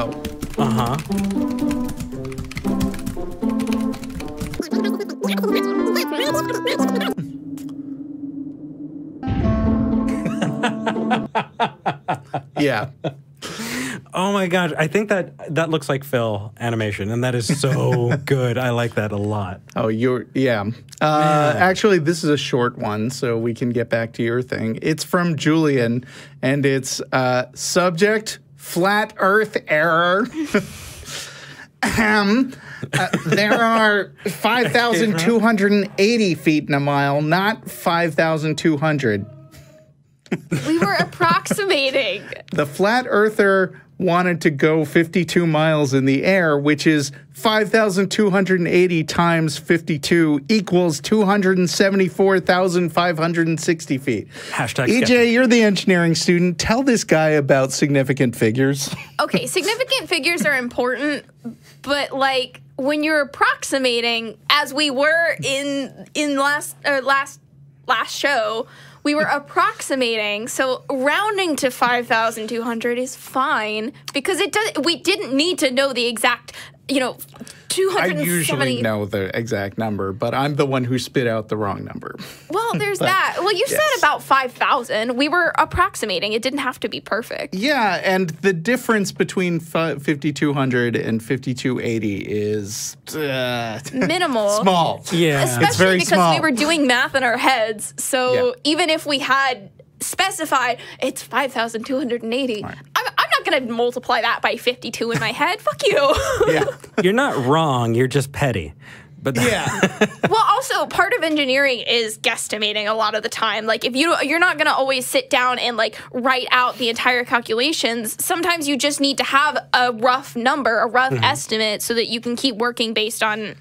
Oh. Uh-huh. Yeah. Oh my gosh, I think that looks like Phil animation, and that is so good. I like that a lot. Oh, yeah. Actually, this is a short one, so we can get back to your thing. It's from Julian, and it's subject, flat earth error. There are 5,280 feet in a mile, not 5,200. We were approximating. The flat earther wanted to go 52 miles in the air, which is 5,280 times 52 equals 274,560 feet. Hashtag EJ, skeptic. you're the engineering student. Tell this guy about significant figures. Okay, significant figures are important, but like when you're approximating, as we were in last show, we were approximating, so rounding to 5,200 is fine because we didn't need to know the exact, 270. I usually know the exact number, but I'm the one who spit out the wrong number. Well, there's that. Well, you said about 5,000. We were approximating. It didn't have to be perfect. Yeah, and the difference between 5,200 and 5,280 is minimal. Small. Yeah. Especially It's very because small. we were doing math in our heads. So even if we had specified it's 5,280, I'm not going to multiply that by 52 in my head. Fuck you. Yeah. You're not wrong, you're just petty. But Well, also part of engineering is guesstimating a lot of the time. Like if you're not going to always sit down and like write out the entire calculations. Sometimes you just need to have a rough number, a rough estimate so that you can keep working based on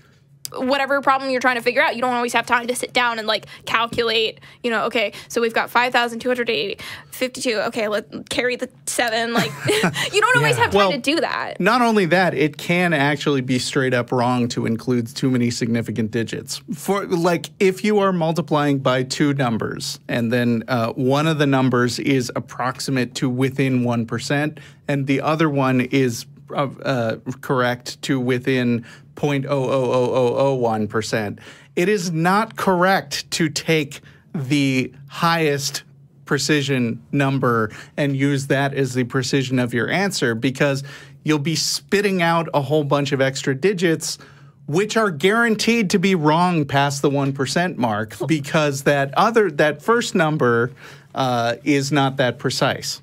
whatever problem you're trying to figure out. You don't always have time to sit down and like calculate, okay, so we've got 5,280, 52. Okay, let's carry the 7. Like you don't always have time to do that. Not only that, it can actually be straight up wrong to include too many significant digits. For like if you are multiplying by two numbers and then one of the numbers is approximate to within 1% and the other one is correct to within 0.00001%. It is not correct to take the highest precision number and use that as the precision of your answer because you'll be spitting out a whole bunch of extra digits which are guaranteed to be wrong past the 1% mark because that first number is not that precise.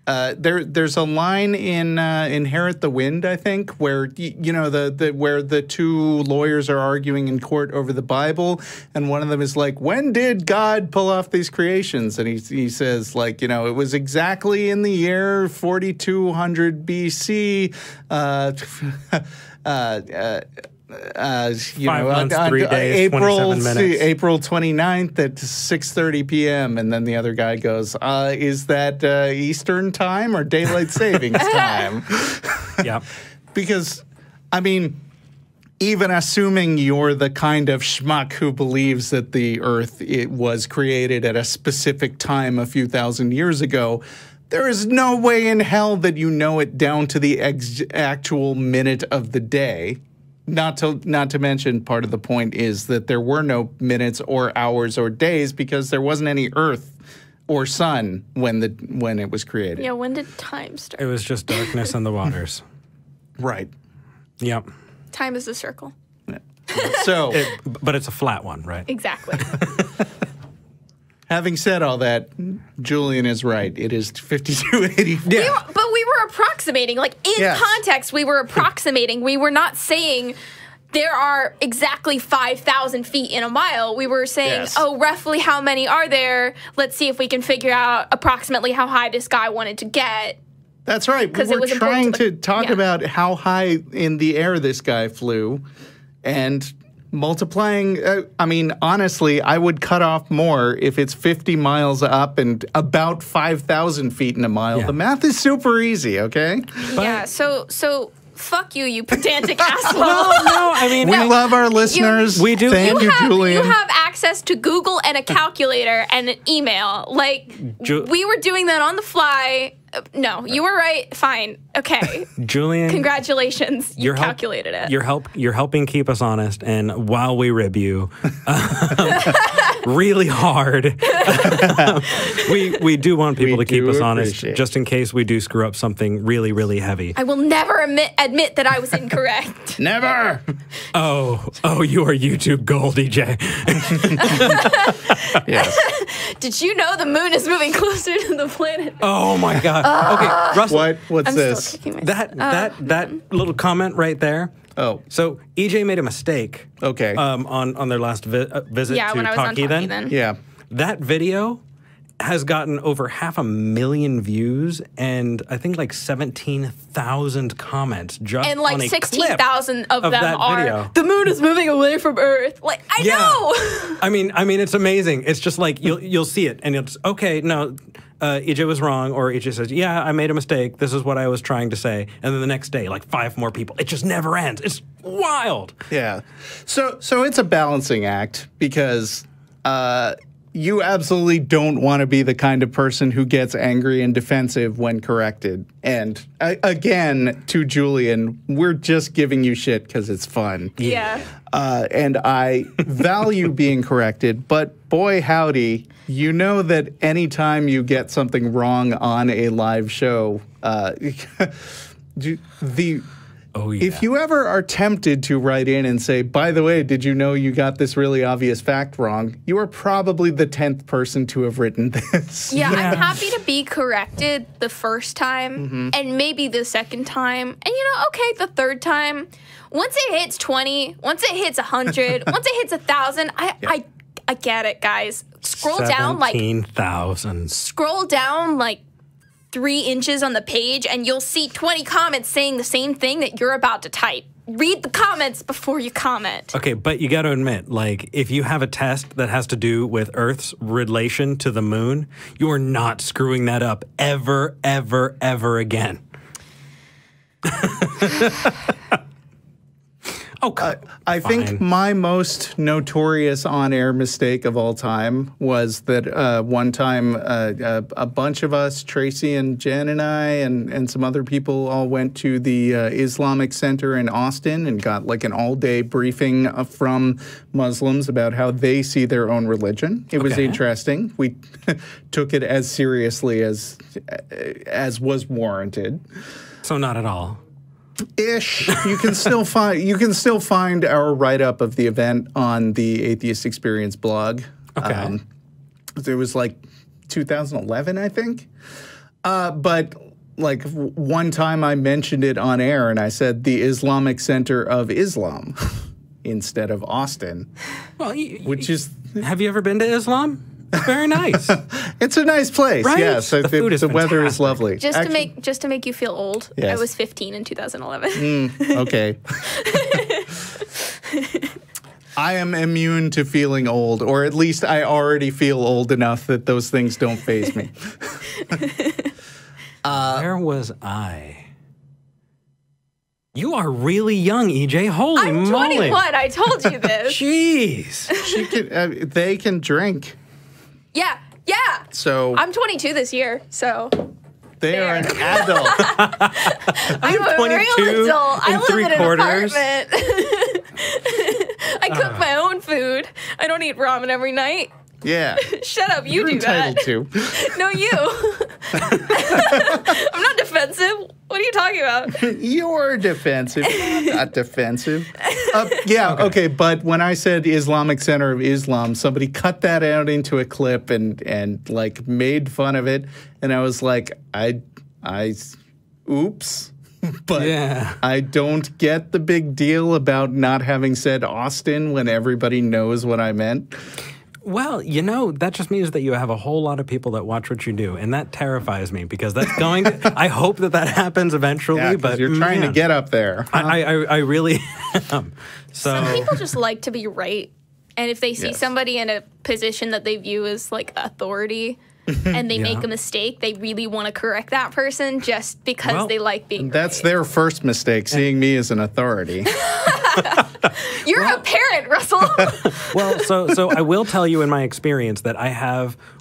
There's a line in Inherit the Wind, I think, where where the two lawyers are arguing in court over the Bible, and one of them is like, "When did God pull off these creations?" And he says like, it was exactly in the year 4200 BC. 5 months, 3 days, 27 minutes. April 29th at 6:30 p.m. And then the other guy goes, is that Eastern time or daylight savings time? Yeah. Because, I mean, even assuming you're the kind of schmuck who believes that the Earth was created at a specific time a few thousand years ago, there is no way in hell that you know it down to the actual minute of the day. Not to mention, part of the point is that there were no minutes or hours or days because there wasn't any Earth or sun when it was created. Yeah, when did time start? It was just darkness in the waters. Right. Yep. Time is a circle. Yeah. So, but it's a flat one, right? Exactly. having said all that, Julian is right. It is 5280. Yeah. But we were approximating. Like, in context, we were approximating. We were not saying there are exactly 5,000 feet in a mile. We were saying, oh, roughly how many are there? Let's see if we can figure out approximately how high this guy wanted to get. That's right. We were trying to talk about how high in the air this guy flew and multiplying. I mean, honestly, I would cut off more if it's 50 miles up and about 5,000 feet in a mile. The math is super easy, okay? Yeah, so fuck you, you pedantic asshole. No, I mean, we love our listeners. We do. Thank you, Julian. You have access to Google and a calculator and an email. Like, we were doing that on the fly. No, you were right. Fine. Okay. Julian, Congratulations. You calculated it. You're helping keep us honest, and while we rib you really hard, we do want people to keep us honest, just in case we do screw up something really, really heavy. I will never admit that I was incorrect. Never. Oh, you are YouTube gold, EJ. Yes. Did you know the moon is moving closer to the planet? Oh my God. Okay, Russell. What's I'm this? still kicking myself. That little comment right there. Oh, So EJ made a mistake. okay. On their last visit Yeah, to when I was on Talkie Talkie then. Yeah. That video has gotten over 500,000 views and I think like 17,000 comments just And like on a 16,000 of them that are video. the moon is moving away from Earth. Like I know. I mean, it's amazing. It's just like you'll see it and you'll just, okay, no, EJ was wrong, or EJ says, yeah, I made a mistake. This is what I was trying to say, and then the next day, like 5 more people. It just never ends. It's wild. Yeah. So it's a balancing act because you absolutely don't want to be the kind of person who gets angry and defensive when corrected. And again, to Julian, we're just giving you shit because it's fun. Yeah. And I value being corrected, but boy howdy, you know that anytime you get something wrong on a live show, Oh, yeah. if you ever are tempted to write in and say, by the way, did you know you got this really obvious fact wrong? You are probably the 10th person to have written this. Yeah, I'm happy to be corrected the first time and maybe the second time. And okay, the third time. Once it hits 20, once it hits 100, once it hits 1,000, I get it, guys. Scroll down 3 inches on the page and you'll see 20 comments saying the same thing that you're about to type. Read the comments before you comment. Okay, but you got to admit, like, if you have a test that has to do with Earth's relation to the moon, you are not screwing that up ever, ever, ever again. I think my most notorious on-air mistake of all time was that one time a bunch of us, Tracy and Jen and I and some other people all went to the Islamic Center in Austin and got like an all-day briefing from Muslims about how they see their own religion. It was interesting. We took it as seriously as was warranted. So not at all. Ish. You can still find our write-up of the event on the Atheist Experience blog. Okay. It was like 2011, I think. But like one time I mentioned it on air and I said the Islamic Center of Islam instead of Austin. Well, have you ever been to Islam? It's very nice. It's a nice place. Right? Yes, the food is the weather is fantastic. lovely. Just to make you feel old, Yes. I was 15 in 2011. Okay. I am immune to feeling old, or at least I already feel old enough that those things don't faze me. Where was I? You are really young, EJ. Holy I'm moly. 21. I told you this. Jeez. They can drink. Yeah. So I'm 22 this year, so they are an adult. I'm a 22 real adult. I and live in an 3/4. apartment. I cook my own food. I don't eat ramen every night. Yeah. Shut up, you You're do that. entitled to. No, you. I'm not defensive. What are you talking about? You're defensive. I'm not defensive. Okay. But when I said Islamic Center of Islam, somebody cut that out into a clip and like made fun of it, and I was like, oops. But Yeah. I don't get the big deal about not having said Austin when everybody knows what I meant. Well, that just means that you have a whole lot of people that watch what you do, and that terrifies me because that's going to, I hope that happens eventually, Yeah, 'cause but you're trying to get up there. I really am. Some So, people just like to be right. And if they see Yes. somebody in a position that they view as like authority and they make a mistake, they really want to correct that person just because Well, they like being That's right. their first mistake, seeing me as an authority. You're a parent, Russell. Well, so I will tell you in my experience that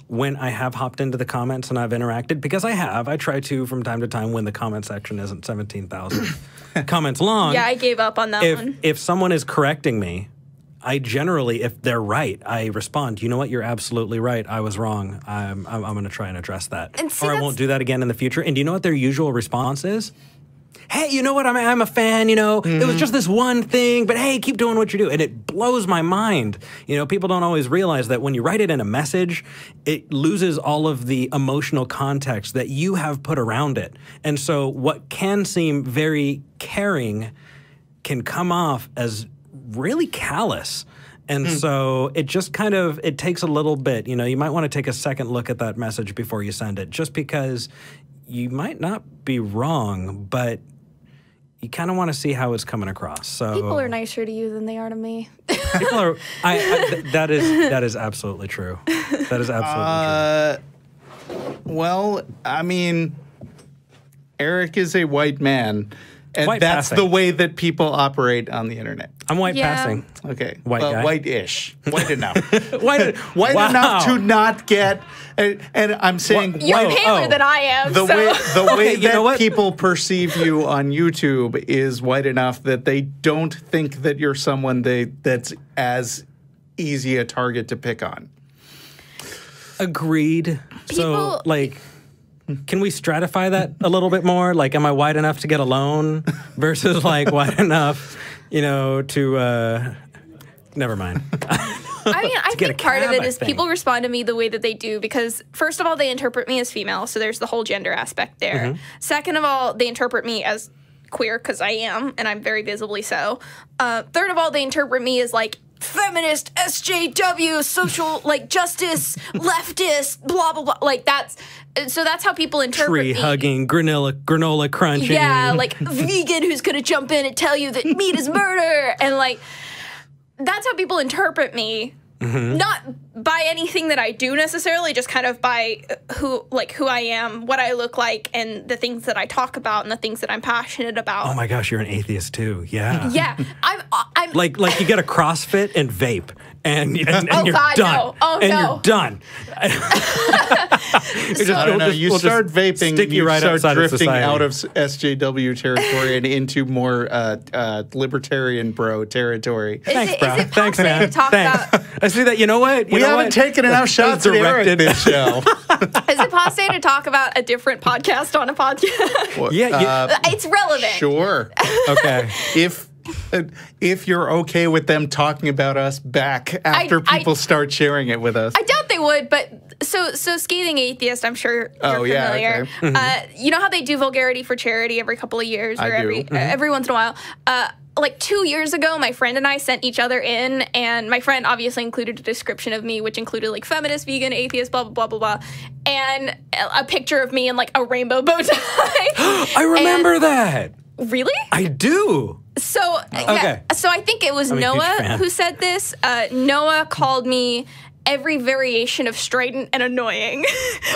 when I have hopped into the comments and I've interacted, because I try to from time to time when the comment section isn't 17,000 comments long. Yeah, I gave up on that one. If someone is correcting me, I generally, if they're right, I respond, you know what, you're absolutely right. I was wrong. I'm going to try and address that. And see, or I won't do that again in the future. And do you know what their usual response is? Hey, you know what? I'm a fan, It was just this one thing, but hey, keep doing what you do. And it blows my mind. People don't always realize that when you write it in a message, it loses all of the emotional context that you have put around it. And so what can seem very caring can come off as really callous. And so it just it takes a little bit. You might want to take a second look at that message before you send it, just because you might not be wrong, but you kind of want to see how it's coming across. So people are nicer to you than they are to me. People are. That is absolutely true. That is absolutely true. Well, I mean, Eric is a white man, and White that's passing. the way that people operate on the internet. I'm white Yeah. passing. Okay, White guy. white-ish, white enough, White wow. enough to not get. And I'm saying You're white. paler than I am. The so. way you know that what? people perceive you on YouTube is white enough that they don't think that you're someone that's as easy a target to pick on. Agreed. So, People- can we stratify that a little bit more? Like, am I wide enough to get a loan versus wide enough, to never mind. I mean, I get a think part of cab, it is I think. people respond to me the way that they do because, first of all, they interpret me as female, so there's the whole gender aspect there. Mm-hmm. Second of all, they interpret me as queer because I am, and I'm very visibly so. Third of all, they interpret me as feminist, SJW, social, justice, leftist, blah, blah, blah. That's how people interpret Tree me. hugging, granola crunching. Yeah, vegan who's going to jump in and tell you that meat is murder. And that's how people interpret me. Mm-hmm. Not by anything that I do necessarily, just kind of by who I am, what I look like, and the things that I talk about and the things that I'm passionate about. Oh my gosh, you're an atheist too. Yeah. Yeah, I'm Like you get a CrossFit and vape, and you're God, done. no. Oh, and no. you're done. I don't know. You start vaping, stick you right start outside of drifting society. out of SJW territory and into more libertarian bro territory. Thanks, Is bro. it Thanks, possible man. to talk Thanks. about? I see that. You know what? We haven't taken enough shots at Eric this show. Is it possible to talk about a different podcast on a podcast? Yeah. It's relevant. Sure. Okay. If you're okay with them talking about us back after people start sharing it with us. I doubt they would, but so Scathing Atheist, I'm sure you're familiar. okay. You know how they do Vulgarity for Charity every couple of years, or I do. every once in a while. 2 years ago, my friend and I sent each other in, and my friend obviously included a description of me, which included feminist, vegan, atheist, blah, blah, blah, blah, blah, and a picture of me in a rainbow bow tie. I remember that. Really? I do. So, Okay. So I think it was I'm a huge Noah fan. who said this. Noah called me every variation of strident and annoying,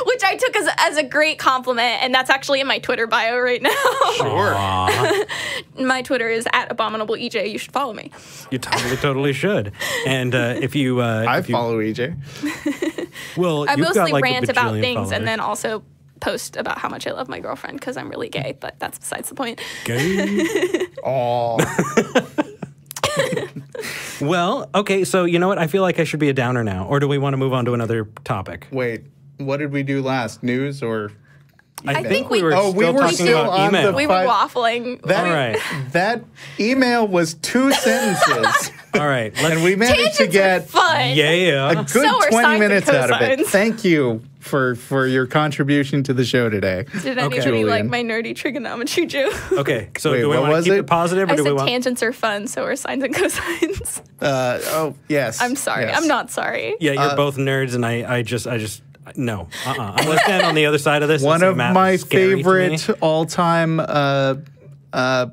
which I took as a great compliment, and that's actually in my Twitter bio right now. Sure. My Twitter is @abominableej. You should follow me. You totally should. And if you, I follow EJ. well, I you've got mostly like rant a about bajillion things followers. and then also post about how much I love my girlfriend because I'm really gay, but that's besides the point. Gay. Oh. Well, okay, so you know what? I feel like I should be a downer now. Or do we want to move on to another topic? Wait, what did we do last? News or? I think we were Oh, we still were talking still about on email. the- We were waffling. That, All right. that email was 2 sentences, All right. Let's, and we managed to Tangents get are fun. yeah. a good So are 20 sines and minutes out of it. cosines. Thank you for your contribution to the show today. Did anybody Julian. like my nerdy trigonometry joke? Okay, so Wait, do we what want to was keep it? it positive or I do we said want... tangents are fun, so are sines and cosines. Oh, yes. I'm sorry. Yes. I'm not sorry. Yeah, you're both nerds, and I just no. I'm going to stand on the other side of this. One and say of math my is scary to me. favorite all-time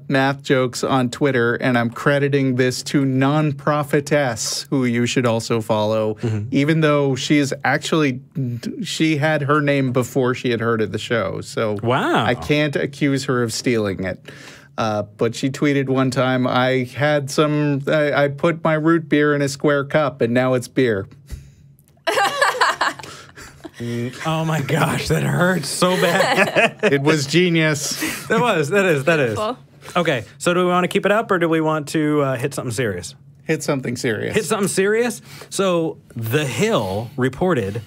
math jokes on Twitter, and I'm crediting this to TheNonProphets, who you should also follow, even though she had her name before she had heard of the show. So Wow. I can't accuse her of stealing it. But she tweeted one time, I put my root beer in a square cup and now it's beer. Oh my gosh, that hurts so bad. It was genius. That is. Okay, so do we want to keep it up or do we want to hit something serious? Hit something serious. Hit something serious? So, The Hill reported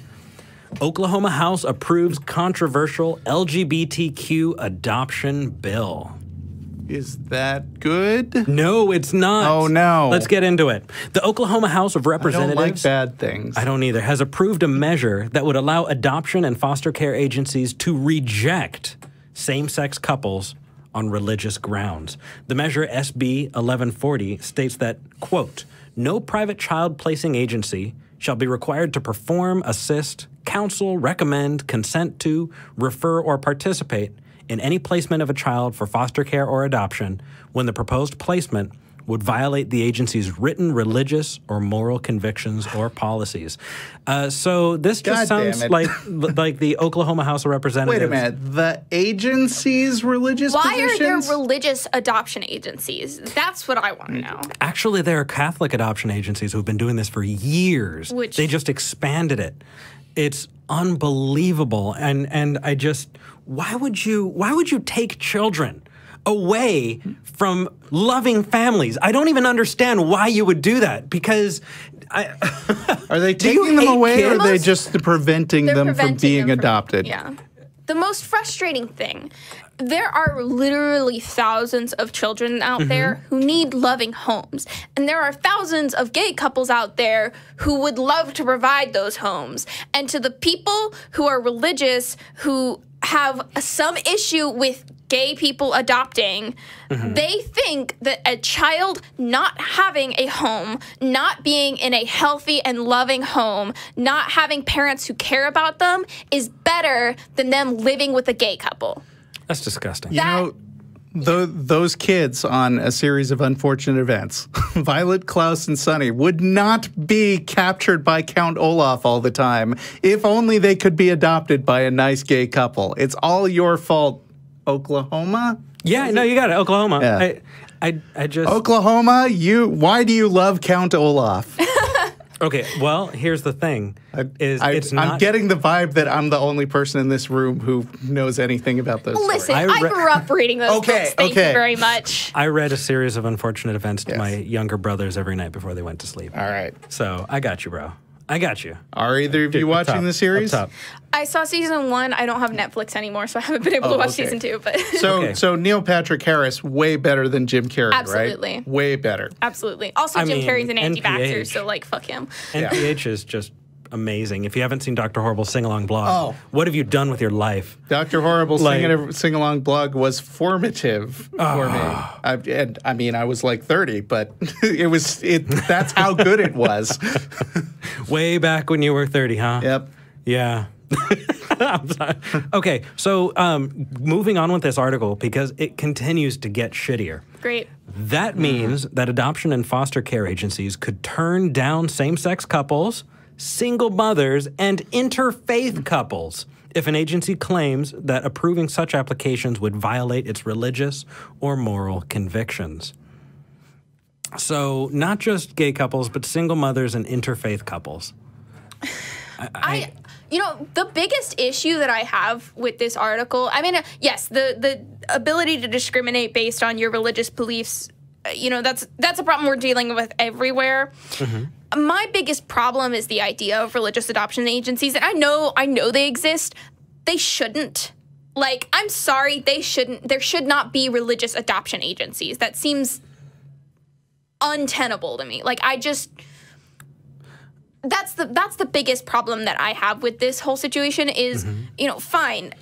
Oklahoma House approves controversial LGBTQ adoption bill. Is that good? No, it's not. Oh, no. Let's get into it. The Oklahoma House of Representatives, I don't like bad things. I don't either, has approved a measure that would allow adoption and foster care agencies to reject same-sex couples on religious grounds. The measure SB 1140 states that, quote, no private child placing agency shall be required to perform, assist, counsel, recommend, consent to, refer, or participate in any placement of a child for foster care or adoption when the proposed placement would violate the agency's written religious or moral convictions or policies. So this just sounds like the Oklahoma House of Representatives. Wait a minute. The agency's religious Why positions? are there religious adoption agencies? That's what I want to know. Actually, there are Catholic adoption agencies who've been doing this for years. They just expanded it. It's unbelievable. And I just, why would you take children away from loving families? I don't even understand why you would do that, because are they taking them away or are they just preventing them from being adopted? Yeah. The most frustrating thing, there are literally thousands of children out there who need loving homes. And there are thousands of gay couples out there who would love to provide those homes. And to the people who are religious, who have some issue with gay people adopting, they think that a child not having a home, not being in a healthy and loving home, not having parents who care about them is better than them living with a gay couple. That's disgusting. You know, those kids on A Series of Unfortunate Events, Violet, Klaus, and Sonny, would not be captured by Count Olaf all the time if only they could be adopted by a nice gay couple. It's all your fault, Oklahoma? Yeah, no, you got it, Oklahoma. Yeah. I just... Oklahoma, why do you love Count Olaf? Okay, well, here's the thing. I'm getting the vibe that I'm the only person in this room who knows anything about those Listen, stories. I grew up reading those books. Thank you very much. I read A Series of Unfortunate Events to my younger brothers every night before they went to sleep. All right. So I got you, bro. I got you. Are either of you watching the series? I saw season 1. I don't have Netflix anymore, so I haven't been able to watch season 2. But so Neil Patrick Harris, way better than Jim Carrey, Absolutely. Right? Way better. Absolutely. Also, Jim Carrey's an anti-vaxxer, so like, fuck him. NPH is just amazing. If you haven't seen Dr. Horrible's sing-along blog, what have you done with your life? Dr. Horrible's sing-along blog was formative for me. I mean, I was like 30, but that's how good it was. Way back when you were 30, huh? Yep. Yeah. Okay, so moving on with this article, because it continues to get shittier. Great. That means that adoption and foster care agencies could turn down same-sex couples, single mothers, and interfaith couples if an agency claims that approving such applications would violate its religious or moral convictions. So not just gay couples, but single mothers and interfaith couples. You know, the biggest issue that I have with this article, I mean, yes, the ability to discriminate based on your religious beliefs, you know, that's a problem we're dealing with everywhere. My biggest problem is the idea of religious adoption agencies, and I know they exist. They shouldn't. Like, I'm sorry, they shouldn't. There should not be religious adoption agencies. That seems untenable to me. Like, that's the biggest problem that I have with this whole situation is, you know, fine.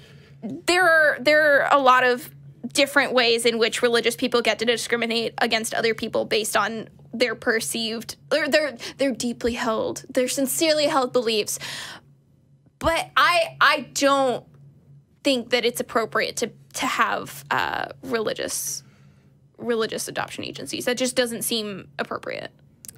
There are a lot of different ways in which religious people get to discriminate against other people based on their perceived, or their deeply held, their sincerely held beliefs. But I don't think that it's appropriate to have religious adoption agencies. That just doesn't seem appropriate.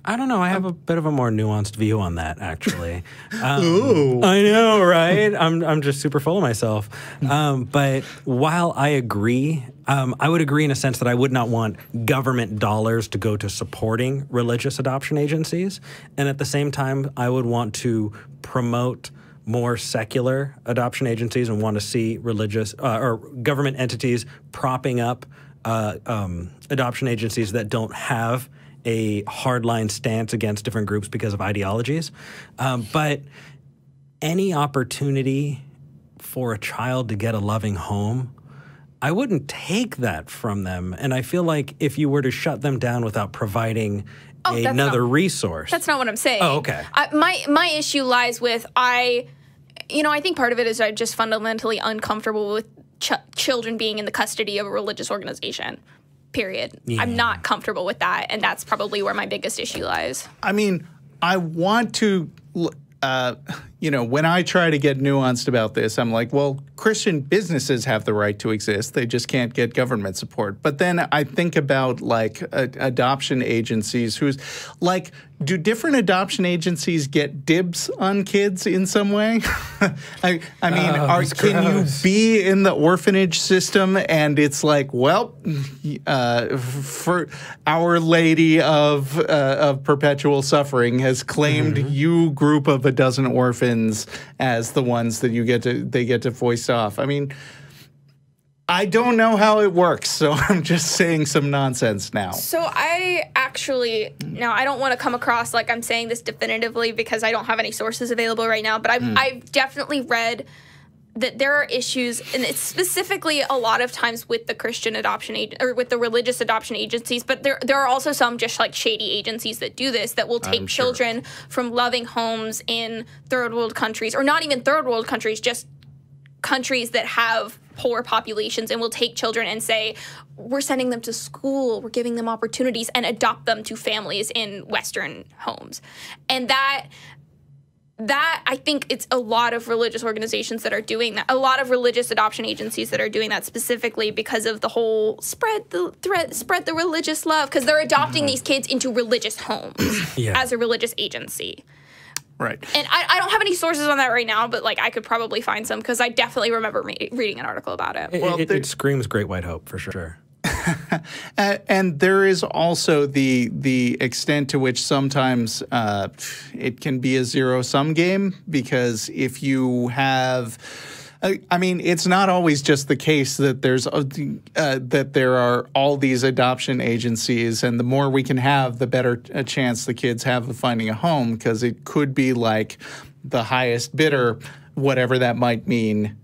I don't know. I have a bit of a more nuanced view on that, actually. Ooh. I know, right? I'm just super full of myself. But while I agree, I would agree in a sense that I would not want government dollars to go to supporting religious adoption agencies. And at the same time, I would want to promote more secular adoption agencies and want to see religious or government entities propping up adoption agencies that don't have a hardline stance against different groups because of ideologies. But any opportunity for a child to get a loving home, I wouldn't take that from them. And I feel like if you were to shut them down without providing another resource. That's not what I'm saying. Oh, okay. My issue lies with I think part of it is I'm just fundamentally uncomfortable with children being in the custody of a religious organization. Period. Yeah. I'm not comfortable with that, and that's probably where my biggest issue lies. I mean, I want to, when I try to get nuanced about this, I'm like, well, Christian businesses have the right to exist. They just can't get government support. But then I think about, like, adoption agencies who's, like, do different adoption agencies get dibs on kids in some way? I mean, can you be in the orphanage system and it's like, well, for Our Lady of Perpetual Suffering has claimed you group of a dozen orphans as the ones that they get to voice off. I mean, I don't know how it works, so I'm just saying some nonsense now. So I don't want to come across like I'm saying this definitively because I don't have any sources available right now, but I've definitely read that there are issues, and it's specifically a lot of times with the Christian adoption or with the religious adoption agencies, but there are also some just like shady agencies that do this, that will take children from loving homes in third world countries, or not even third world countries, just countries that have poor populations, and will take children and say, we're sending them to school, we're giving them opportunities, and adopt them to families in Western homes. And that I think it's a lot of religious organizations that are doing that, a lot of religious adoption agencies that are doing that specifically because of the whole spread the religious love, because they're adopting these kids into religious homes as a religious agency. Right. And I don't have any sources on that right now, but like I could probably find some because I definitely remember reading an article about it. It screams Great White Hope for sure. And there is also the extent to which sometimes it can be a zero-sum game, because if you have, I mean, it's not always just the case that there are all these adoption agencies, and the more we can have, the better a chance the kids have of finding a home, because it could be like the highest bidder, whatever that might mean,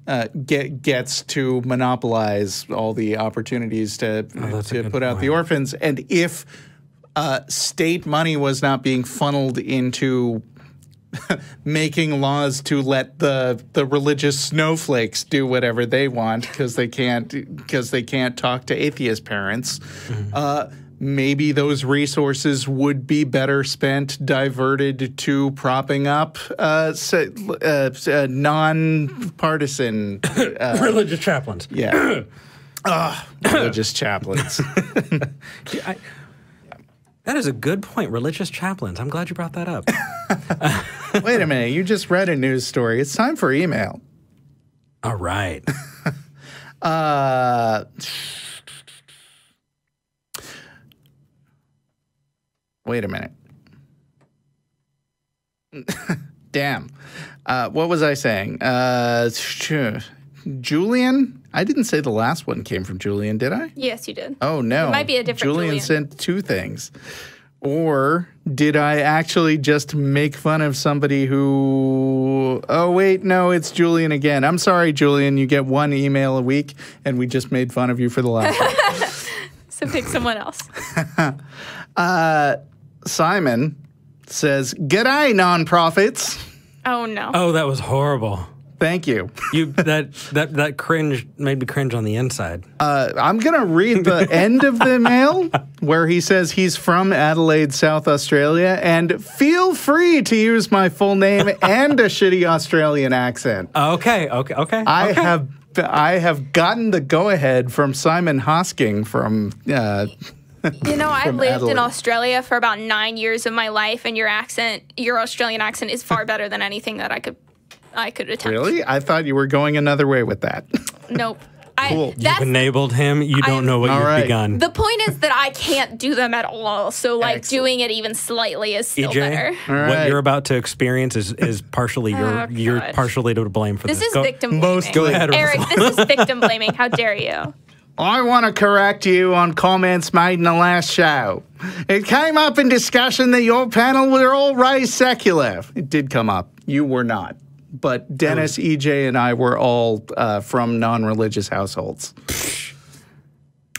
gets to monopolize all the opportunities to put out the orphans. And if state money was not being funneled into making laws to let the religious snowflakes do whatever they want because they can't talk to atheist parents, maybe those resources would be better spent diverted to propping up nonpartisan religious chaplains. Yeah. Religious chaplains. That is a good point. Religious chaplains. I'm glad you brought that up. Wait a minute. You just read a news story. It's time for email. All right. Wait a minute. Damn. What was I saying? Julian? I didn't say the last one came from Julian, did I? Yes, you did. Oh, no. It might be a different Julian sent two things. Or did I actually just make fun of somebody who... Oh, wait, no, it's Julian again. I'm sorry, Julian. You get one email a week, and we just made fun of you for the last one. So pick someone else. Simon says, "G'day, non-prophets." Oh, no. Oh, that was horrible. Thank you. That cringe made me cringe on the inside. I'm going to read the end of the mail where he says he's from Adelaide, South Australia, and feel free to use my full name and a shitty Australian accent. Okay. I have gotten the go-ahead from Simon Hosking from You know, I From lived Adelaide. in Australia for about 9 years of my life, and your Australian accent is far better than anything that I could attempt. Really? I thought you were going another way with that. Nope. Cool. You've enabled him. You don't know what All you've right. begun. The point is that I can't do them at all. So, like, Excellent. doing it even slightly is still EJ, better. All right. what you're about to experience is partially you're God. partially to blame for this. This is Go- victim blaming. Mostly. Go ahead, Eric, this is victim blaming. How dare you? I want to correct you on comments made in the last show. It came up in discussion that your panel were all raised secular. It did come up. You were not. But Dennis, EJ, and I were all from non-religious households.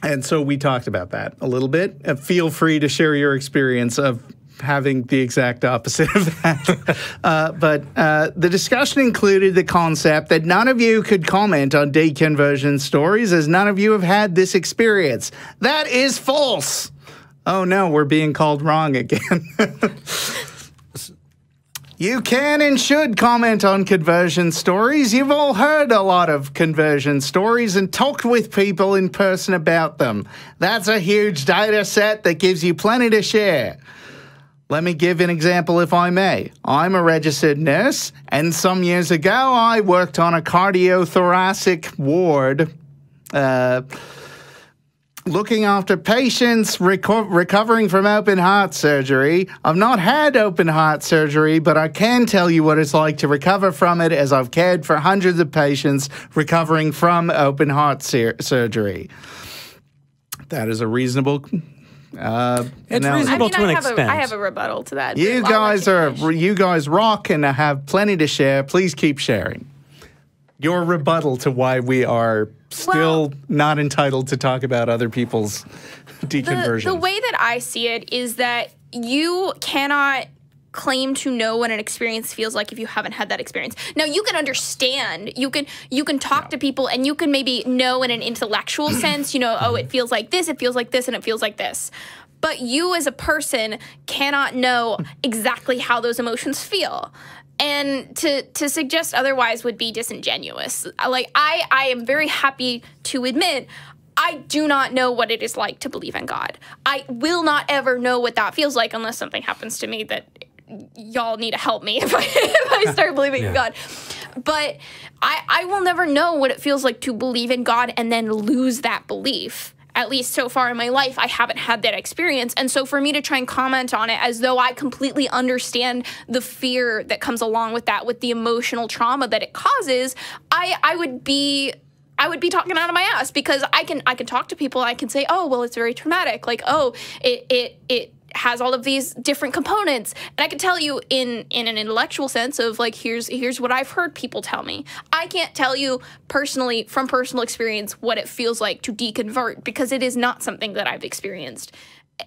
And so we talked about that a little bit. Feel free to share your experience of having the exact opposite of that. But the discussion included the concept that none of you could comment on deconversion stories as none of you have had this experience. That is false. Oh no, we're being called wrong again. You can and should comment on conversion stories. You've all heard a lot of conversion stories and talked with people in person about them. That's a huge data set that gives you plenty to share. Let me give an example, if I may. I'm a registered nurse, and some years ago I worked on a cardiothoracic ward, looking after patients recovering from open heart surgery. I've not had open heart surgery, but I can tell you what it's like to recover from it, as I've cared for hundreds of patients recovering from open heart surgery. That is a reasonable... It's no. reasonable to an extent. I have a rebuttal to that. You I'll let finish. you guys rock and have plenty to share. Please keep sharing. Your rebuttal to why we are still not entitled to talk about other people's deconversion. The way that I see it is that you cannot claim to know what an experience feels like if you haven't had that experience. Now, you can understand, you can talk to people, and you can maybe know in an intellectual sense, you know, oh, it feels like this, and it feels like this. But you as a person cannot know exactly how those emotions feel. And to suggest otherwise would be disingenuous. Like, I am very happy to admit I do not know what it is like to believe in God. I will not ever know what that feels like unless something happens to me that y'all need to help me if I start believing in God. But I will never know what it feels like to believe in God and then lose that belief. At least so far in my life, I haven't had that experience. And so for me to try and comment on it as though I completely understand the fear that comes along with that, with the emotional trauma that it causes, I would be talking out of my ass, because I can talk to people. I can say, oh, well, it's very traumatic. Like, oh, it has all of these different components. And I can tell you in an intellectual sense of, like, here's what I've heard people tell me. I can't tell you personally, from personal experience, what it feels like to deconvert, because it is not something that I've experienced.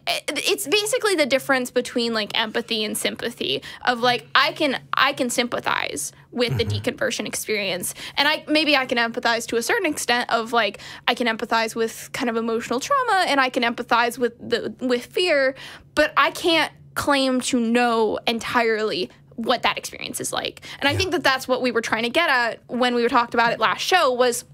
It's basically the difference between, like, empathy and sympathy, of, like, I can sympathize with the deconversion experience, and maybe I can empathize to a certain extent of, like, I can empathize with kind of emotional trauma, and I can empathize with fear, but I can't claim to know entirely what that experience is like. And I think that that's what we were trying to get at when we talked about it last show, was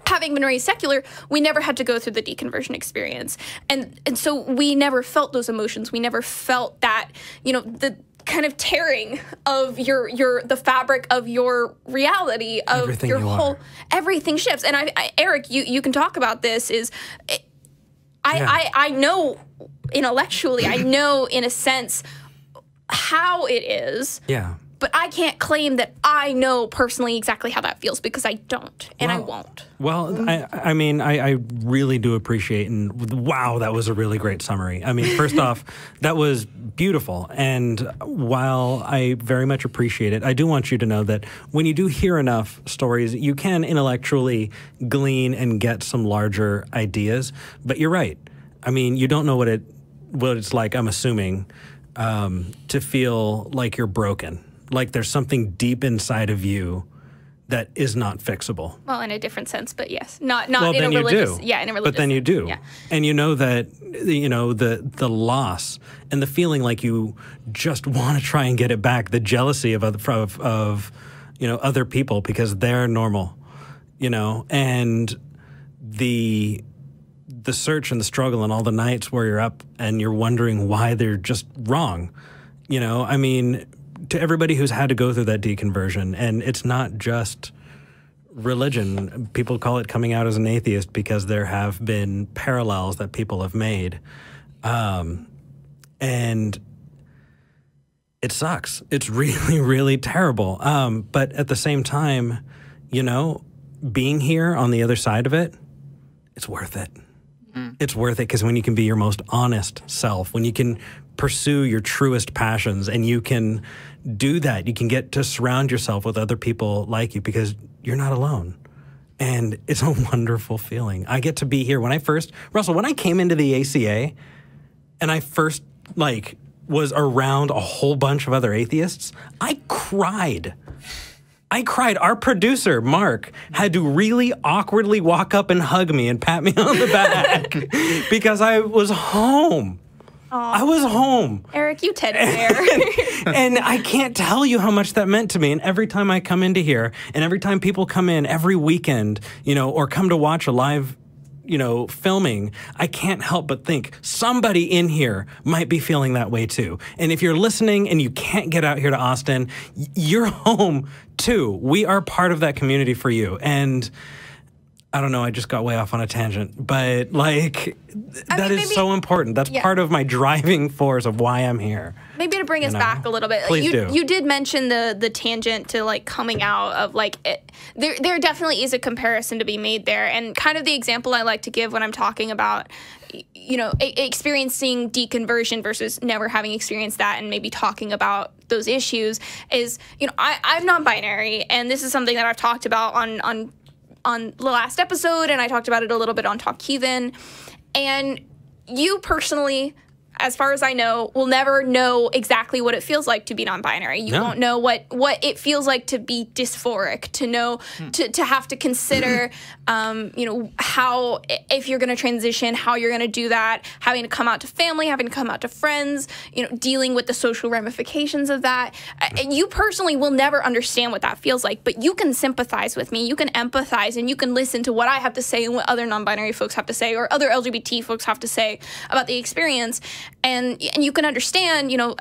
having been raised secular, we never had to go through the deconversion experience. And so we never felt those emotions. We never felt that, you know, the kind of tearing of the fabric of your reality, of Everything your you whole, are. everything shifts. And Eric, you can talk about this, I know intellectually, I know in a sense how it is. Yeah. But I can't claim that I know personally exactly how that feels, because I don't, and I won't. Well, I mean, I really do appreciate, and wow, that was a really great summary. I mean, first off, that was beautiful. And while I very much appreciate it, I do want you to know that when you do hear enough stories, you can intellectually glean and get some larger ideas. But you're right. I mean, you don't know what it's like, I'm assuming, to feel like you're broken. Like there's something deep inside of you that is not fixable. Well, in a different sense, but yes, not well, in then a religious. You do. Yeah, in a religious. But then you do, yeah. And you know that, you know, the loss and the feeling like you just want to try and get it back. The jealousy of you know, other people because they're normal, you know, and the the search and the struggle and all the nights where you're up and you're wondering why they're just wrong. You know, I mean, to everybody who's had to go through that deconversion, and it's not just religion. People call it coming out as an atheist because there have been parallels that people have made. And it sucks. It's really, really terrible. But at the same time, you know, being here on the other side of it, it's worth it. It's worth it because when you can be your most honest self, when you can pursue your truest passions and you can do that, you can get to surround yourself with other people like you because you're not alone. And it's a wonderful feeling. I get to be here. When I came into the ACA and I first, like, was around a whole bunch of other atheists, I cried. Our producer, Mark, had to really awkwardly walk up and hug me and pat me on the back because I was home. I was home. Eric, you teddy bear. And I can't tell you how much that meant to me. And every time I come into here, and every time people come in every weekend, you know, or come to watch a live, you know, filming, I can't help but think somebody in here might be feeling that way too. And if you're listening and you can't get out here to Austin, you're home too. We are part of that community for you. And I don't know, I just got way off on a tangent, but like, that is so important. That's part of my driving force of why I'm here. Maybe to bring us back a little bit. Please do. You did mention the tangent to like coming out of like, there definitely is a comparison to be made there. And kind of the example I like to give when I'm talking about, you know, experiencing deconversion versus never having experienced that and maybe talking about those issues is, you know, I'm non-binary, and this is something that I've talked about on the last episode, and I talked about it a little bit on Talk Heathen. And you personally, as far as I know, will never know exactly what it feels like to be non-binary. You won't know what it feels like to be dysphoric, to know, to have to consider, you know, how, if you're going to transition, how you're going to do that, having to come out to family, having to come out to friends, you know, dealing with the social ramifications of that. You personally will never understand what that feels like, but you can sympathize with me, you can empathize, and you can listen to what I have to say and what other non-binary folks have to say or other LGBT folks have to say about the experience. And you can understand, you know,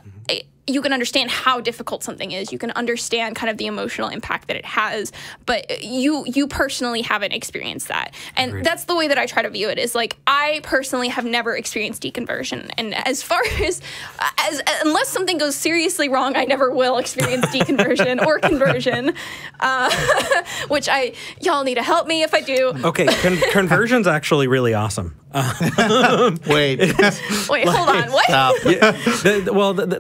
you can understand how difficult something is. You can understand kind of the emotional impact that it has, but you personally haven't experienced that. And that's the way that I try to view it, is like, I personally have never experienced deconversion. And as far as unless something goes seriously wrong, I never will experience deconversion or conversion, which y'all need to help me if I do. Okay, conversion's actually really awesome. Wait, hold on. What? Stop.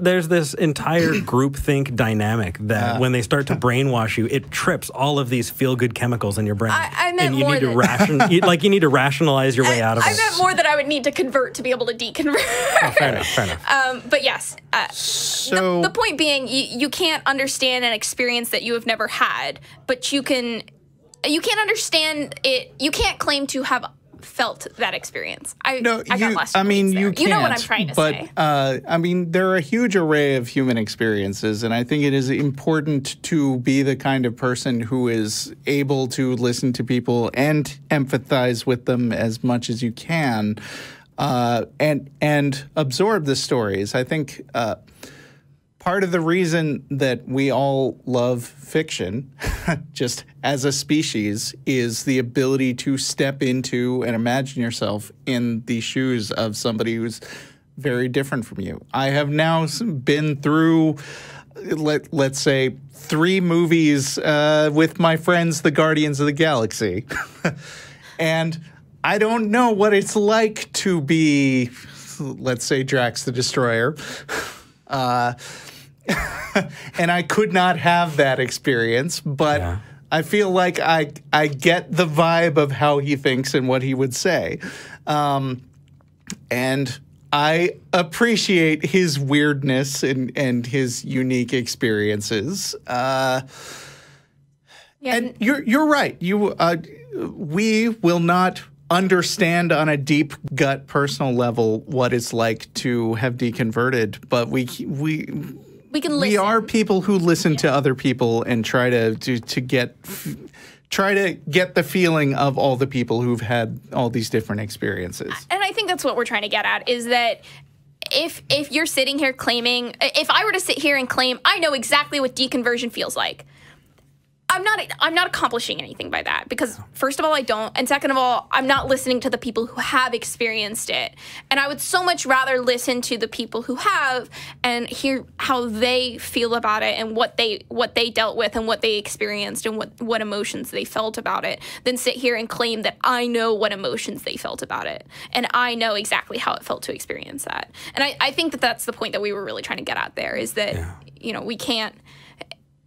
There's this entire groupthink dynamic that when they start to brainwash you, it trips all of these feel-good chemicals in your brain. I meant and you more need to you need to rationalize your way out of it. I meant more that I would need to convert to be able to deconvert. Oh, fair enough. But yes, so the point being, you can't understand an experience that you have never had, but you can't understand it. You can't claim to have felt that experience. I got lost. I mean, you can't. You know what I'm trying to say. But I mean, there are a huge array of human experiences, and I think it is important to be the kind of person who is able to listen to people and empathize with them as much as you can, and absorb the stories. I think part of the reason that we all love fiction, just as a species, is the ability to step into and imagine yourself in the shoes of somebody who's very different from you. I have now been through, let's say, 3 movies with my friends, the Guardians of the Galaxy. And I don't know what it's like to be, let's say, Drax the Destroyer. And I could not have that experience, but I feel like I get the vibe of how he thinks and what he would say. And I appreciate his weirdness and his unique experiences. And you're right. We will not understand on a deep gut personal level what it's like to have deconverted, but we can listen. We are people who listen to other people and try try to get the feeling of all the people who've had all these different experiences. And I think that's what we're trying to get at, is that if you're sitting here claiming, if I were to sit here and claim I know exactly what deconversion feels like, I'm not accomplishing anything by that, because first of all, I don't, and second of all, I'm not listening to the people who have experienced it. And I would so much rather listen to the people who have and hear how they feel about it and what they dealt with and what they experienced and what emotions they felt about it, than sit here and claim that I know what emotions they felt about it and I know exactly how it felt to experience that. And I think that that's the point that we were really trying to get at there, is that we can't.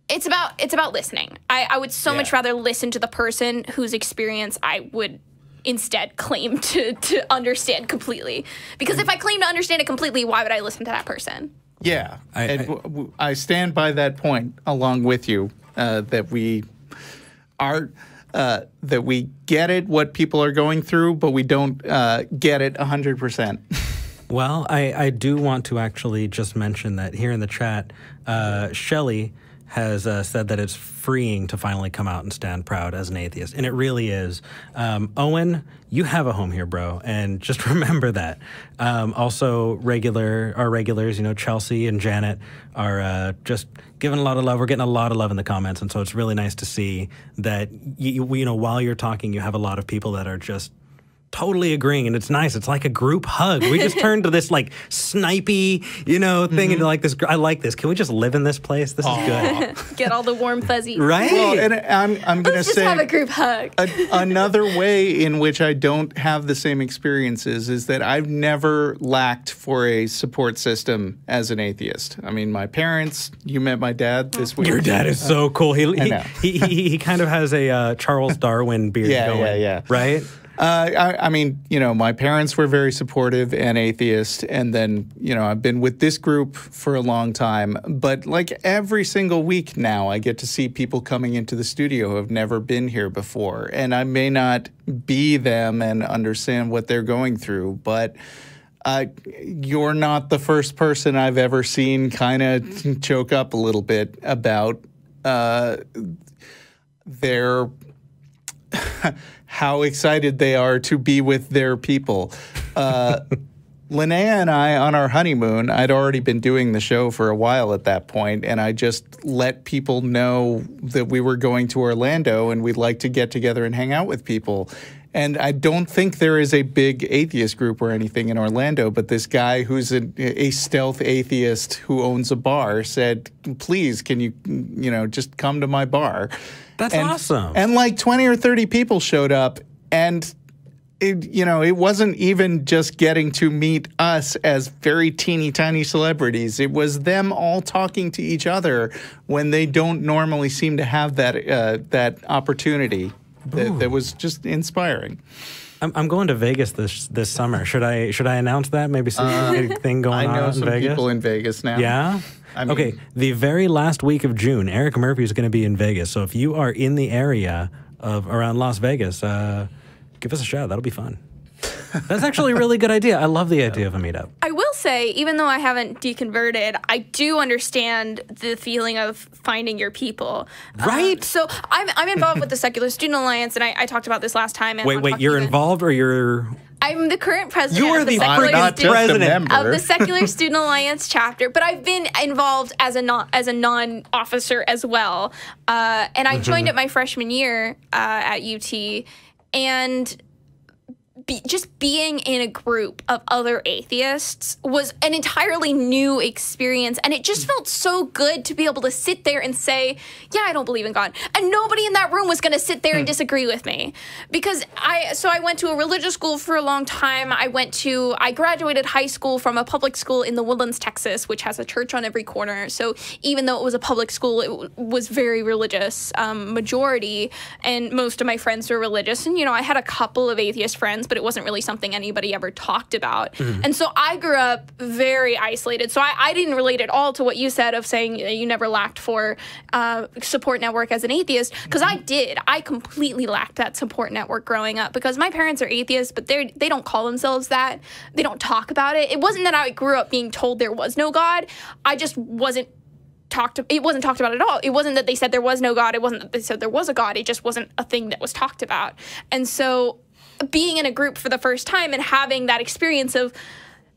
It's about listening. I would so much rather listen to the person whose experience I would instead claim to understand completely. Because if I claim to understand it completely, why would I listen to that person? Yeah, I stand by that point along with you, that we get it, what people are going through, but we don't get it 100%. Well, I do want to actually just mention that here in the chat, Shelley has said that it's freeing to finally come out and stand proud as an atheist. And it really is. Owen, you have a home here, bro. And just remember that. Also, our regulars, Chelsea and Janet are just giving a lot of love. We're getting a lot of love in the comments. And so it's really nice to see that, while you're talking, you have a lot of people that are just totally agreeing, and it's nice. It's like a group hug. We just turned to this like snipey, thing into like this. I like this. Can we just live in this place? This is good. Get all the warm fuzzies. Right. Well, and I'm going to say, just have a group hug. Another way in which I don't have the same experiences is that I've never lacked for a support system as an atheist. I mean, my parents. You met my dad this week. Your dad is so cool. He kind of has a Charles Darwin beard going. Yeah. Right. I mean, my parents were very supportive and atheist, and then, I've been with this group for a long time, but like every single week now, I get to see people coming into the studio who have never been here before, and I may not be them and understand what they're going through, but you're not the first person I've ever seen kind of choke up a little bit about their how excited they are to be with their people. Linnea and I, on our honeymoon, I'd already been doing the show for a while at that point, and I just let people know that we were going to Orlando and we'd like to get together and hang out with people. And I don't think there is a big atheist group or anything in Orlando, but this guy who's a stealth atheist who owns a bar said, please, can you, just come to my bar? That's awesome. And like 20 or 30 people showed up, and it wasn't even just getting to meet us as very teeny tiny celebrities. It was them all talking to each other when they don't normally seem to have that opportunity. That was just inspiring. I'm going to Vegas this summer. Should I announce that? Maybe some thing going on in Vegas? I know some people in Vegas now. Yeah? Okay, the very last week of June, Eric Murphy is going to be in Vegas. So if you are in the area of around Las Vegas, give us a shout. That'll be fun. That's actually a really good idea. I love the idea of a meetup. I will say, even though I haven't deconverted, I do understand the feeling of finding your people. Right. So I'm involved with the Secular Student Alliance, and I talked about this last time. Wait, you're involved or you're... I'm the current president. You are the president of the Secular Student Alliance chapter, but I've been involved as a non-officer as well. And I joined it my freshman year at UT, and just being in a group of other atheists was an entirely new experience, and it just felt so good to be able to sit there and say, yeah, I don't believe in God. And nobody in that room was going to sit there and disagree with me. Because I went to a religious school for a long time. I graduated high school from a public school in the Woodlands, Texas, which has a church on every corner. So even though it was a public school, it was very religious majority, and most of my friends were religious. And, I had a couple of atheist friends, but it wasn't really something anybody ever talked about. And so I grew up very isolated. So I didn't relate at all to what you said of saying you never lacked for support network as an atheist, because I did. I completely lacked that support network growing up, because my parents are atheists, but they don't call themselves that. They don't talk about it. It wasn't that I grew up being told there was no God. I just wasn't it wasn't talked about at all. It wasn't that they said there was no God. It wasn't that they said there was a God. It just wasn't a thing that was talked about. And so being in a group for the first time and having that experience of,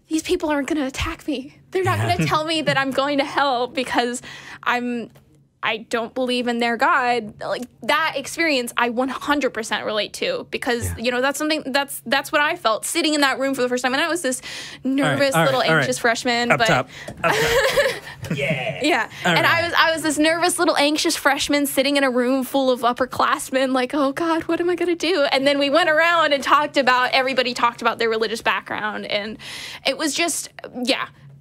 these people aren't going to attack me. They're not going to tell me that I'm going to hell because I don't believe in their God. Like, that experience I 100% relate to, because you know, that's something that's what I felt sitting in that room for the first time. And I was this nervous little anxious freshman. Up top. Yeah. And I was this nervous little anxious freshman sitting in a room full of upperclassmen, like, oh God, what am I gonna do? And then we went around and everybody talked about their religious background, and it was just,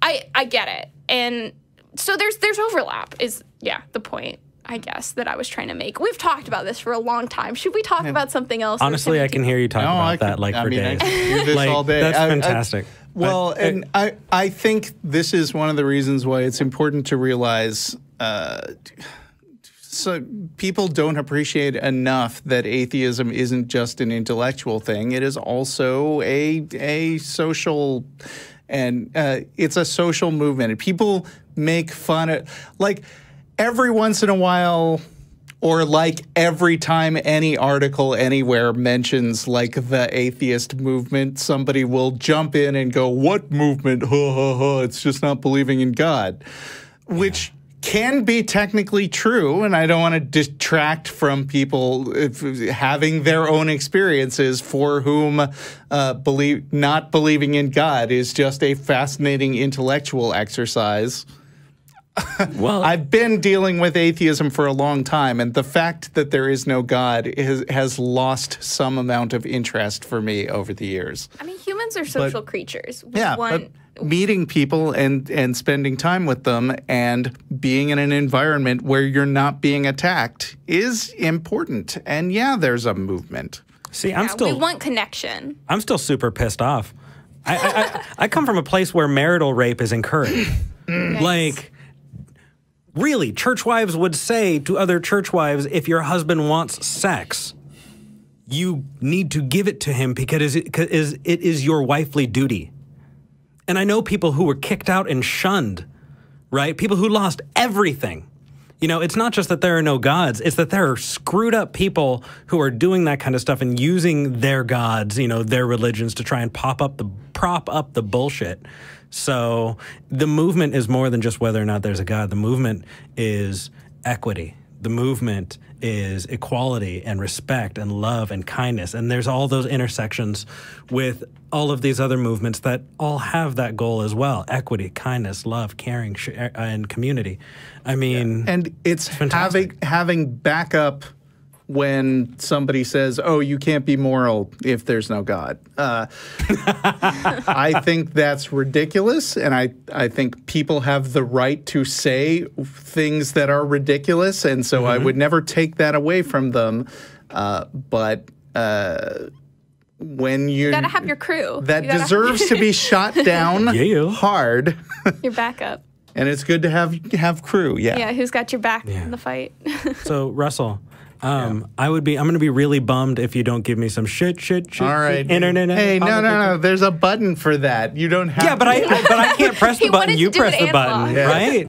I get it. And so there's overlap is the point, I guess, that I was trying to make. We've talked about this for a long time. Should we talk about something else? Honestly, I can hear you talk about that for days. I can do this like, all day. That's fantastic. I think this is one of the reasons why it's important to realize so people don't appreciate enough that atheism isn't just an intellectual thing. It is also a social, and it's a social movement. And people make fun of, like, every once in a while, or like every time any article anywhere mentions like the atheist movement, somebody will jump in and go, "What movement? Ha ha ha, it's just not believing in God," which can be technically true, and I don't want to detract from people having their own experiences for whom not believing in God is just a fascinating intellectual exercise. Well, I've been dealing with atheism for a long time, and the fact that there is no God has lost some amount of interest for me over the years. I mean, humans are social creatures. But meeting people and spending time with them and being in an environment where you're not being attacked is important. And there's a movement. See, we want connection. I'm still super pissed off. I come from a place where marital rape is encouraged. Like, really, church wives would say to other church wives, if your husband wants sex, you need to give it to him because it is your wifely duty. And I know people who were kicked out and shunned, right? People who lost everything. You know, it's not just that there are no gods, it's that there are screwed up people who are doing that kind of stuff and using their gods, you know, their religions to try and prop up the bullshit. So the movement is more than just whether or not there's a God. The movement is equity. The movement is equality and respect and love and kindness. And there's all those intersections with all of these other movements that all have that goal as well. Equity, kindness, love, caring, and community. I mean, and it's having backup when somebody says, "Oh, you can't be moral if there's no God." I think that's ridiculous, and I think people have the right to say things that are ridiculous, and so I would never take that away from them. But when you gotta have your crew that deserves to be shot down hard, your backup, and it's good to have crew. Yeah, who's got your back in the fight? So Russell. I'm going to be really bummed if you don't give me some shit. All right. Internet. Hey, no. There's a button for that. You don't have. Yeah, but I can't press the button. You press the button, right?